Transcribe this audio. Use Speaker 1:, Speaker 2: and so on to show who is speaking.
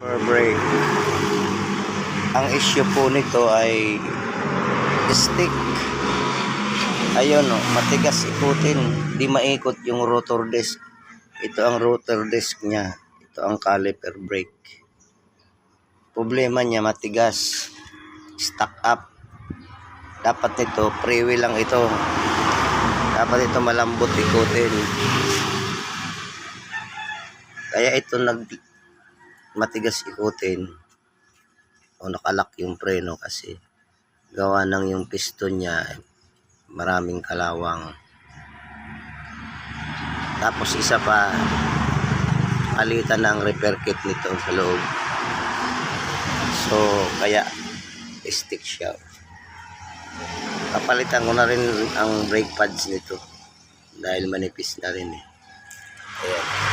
Speaker 1: Brake. Ang issue po nito ay stick. Ayun o, matigas ikutin. Di maikot yung rotor disc. Ito ang rotor disc niya. Ito ang caliper brake. Problema niya matigas. Stuck up. Dapat nito, freewheel lang ito. Dapat ito malambot ikutin. Kaya ito matigas ikutin. O nakalak yung preno kasi gawa ng yung piston niya maraming kalawang. Tapos isa pa, palitan ng repair kit nito sa loob. So kaya stick siya. Kapalitan ko na rin ang brake pads nito dahil manipis na rin eh. Ayan.